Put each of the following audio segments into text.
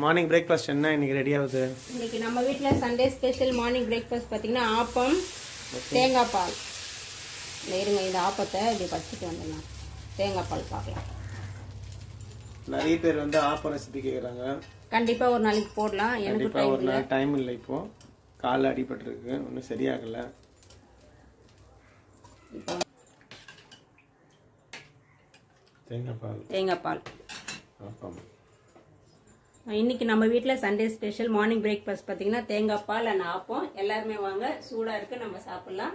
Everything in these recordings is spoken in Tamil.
மார்னிங் பிரேக்ஃபாஸ்ட் என்ன இன்னைக்கு ரெடி ஆகுது? இன்னைக்கு நம்ம வீட்ல சண்டே ஸ்பெஷல் மார்னிங் பிரேக்ஃபாஸ்ட் பாத்தீங்கன்னா ஆப்பம் தேங்காய் பால். இருங்க இந்த ஆப்பத்தை இப்படி பச்சிட்டு வந்துடலாம். தேங்காய் பால் பார்க்கலாம். நிறைய பேர் வந்து ஆப்பம் ரெசிபி கேக்குறாங்க. கண்டிப்பா ஒரு நாளைக்கு போடலாம். எனக்கு டைம் இல்லை. இப்போ கால் அடிபட்டிருக்கு, ஒன்றும் சரியாகல. தேங்காய் பால் ஆப்பம். இன்னைக்கு நம்ம வீட்டில் சண்டே ஸ்பெஷல் மார்னிங் பிரேக்ஃபாஸ்ட் பார்த்தீங்கன்னா தேங்காய் பால் அண்ட் ஆப்பம். எல்லாருமே வாங்க, சூடாக இருக்கு, நம்ம சாப்பிடலாம்.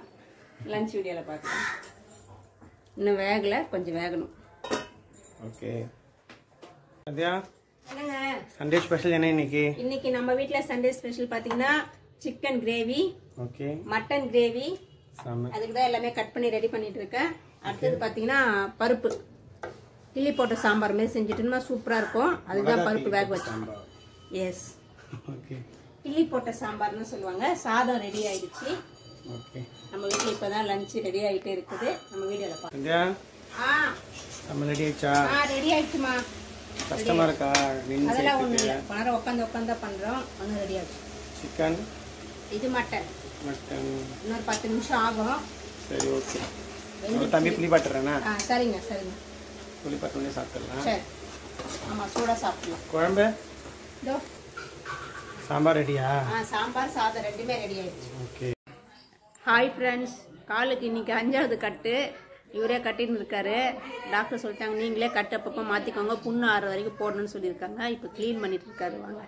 லஞ்ச் வீடியோவில் பார்க்கலாம். இன்னும் வேகலை, கொஞ்சம் வேகணும். ஓகே சந்தியா, என்னங்க சண்டே ஸ்பெஷல் என்ன இன்னைக்கு? இன்னைக்கு நம்ம வீட்டில் சண்டே ஸ்பெஷல் பார்த்தீங்கன்னா chicken gravy, okay, mutton gravy. அதுக்கு தான் எல்லாமே கட் பண்ணி ரெடி பண்ணிட்டு இருக்கேன். அடுத்தது பார்த்தீங்கன்னா பருப்பு கிள்ளி போட்ட சாம்பார் மாதிரி செஞ்சுட்டோம்னா சூப்பராக இருக்கும். அதுதான் பருப்பு வேக வச்சோம். எஸ், கிள்ளி போட்ட சாம்பார்னு சொல்லுவாங்க. சாதம் ரெடி ஆயிடுச்சு. நம்ம வீட்டில் இப்போ தான் லஞ்ச் ரெடி ஆகிட்டே இருக்குது. நம்ம வீடியோவில் பார்க்கலாம். ரெடி ஆயிடுச்சுமா. கஷ்டமா இருக்கா? அதெல்லாம் ஒன்றும் இல்லை, பணம் உட்காந்து தான் பண்ணுறோம். ஒன்றும் ரெடி ஆகிடுச்சு. சிக்கன், இது மட்டன். இன்னொரு 10 நிமிஷம் ஆகும். சரி, ஓகே. தம்பி புளி பாட்டுறேன்னா? சரிங்க. புளி பாட்டு சாப்பிடலாம். சரி, ஆமாம், சூடாக சாப்பிடலாம். குழம்பு இதோ சாம்பார் ரெடியா? சாம்பார் சாதம் ரெண்டுமே ரெடி ஆயிடுச்சு. ஓகே. ஹாய் ஃப்ரெண்ட்ஸ், காலுக்கு இன்னைக்கு 5வது கட்டு. இவரே கட்டின்னு இருக்காரு. டாக்டர் சொல்லிட்டாங்க நீங்களே கட்டு அப்பப்போ மாற்றிக்கோங்க, புண்ணு ஆறு வரைக்கும் போடணும்னு சொல்லியிருக்காங்க. இப்போ க்ளீன் பண்ணிட்டு இருக்காரு. வாங்க.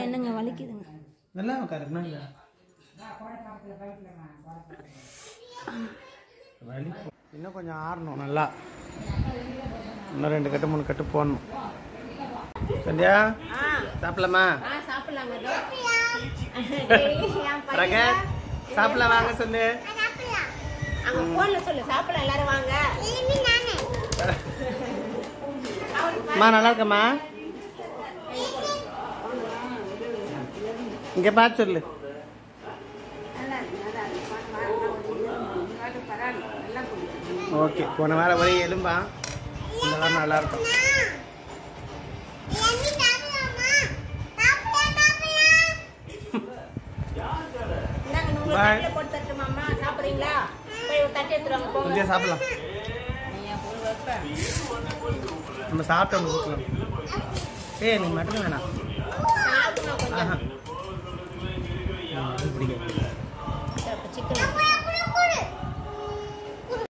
என்னங்க வலிக்குதுங்க? நல்லா உட்காருங்க. இன்னும் கொஞ்சம் ஆறணும் நல்லா. இன்னும் 2 கட்டு 3 கட்டு போடணும். சந்தியா சாப்பிடலாமா? சாப்பிடலாங்க. சாப்பிடலாம் வாங்க சொல்லு. அங்க போன்ல சொல்லு சாப்பிடலாம் எல்லாரும் வாங்க. அம்மா நல்லா இருக்கம்மா. இங்க பார்த்து சொல்லு. ஓகே, போன வாரம் வரை எலும்பா, இந்த வாரம் நல்லா இருக்கும். கொஞ்சம் சாப்பிடலாம். நம்ம சாப்பிட்டோம் கொடுக்கலாம். நீ மட்டும் வேணாம். பிடிக்கும்.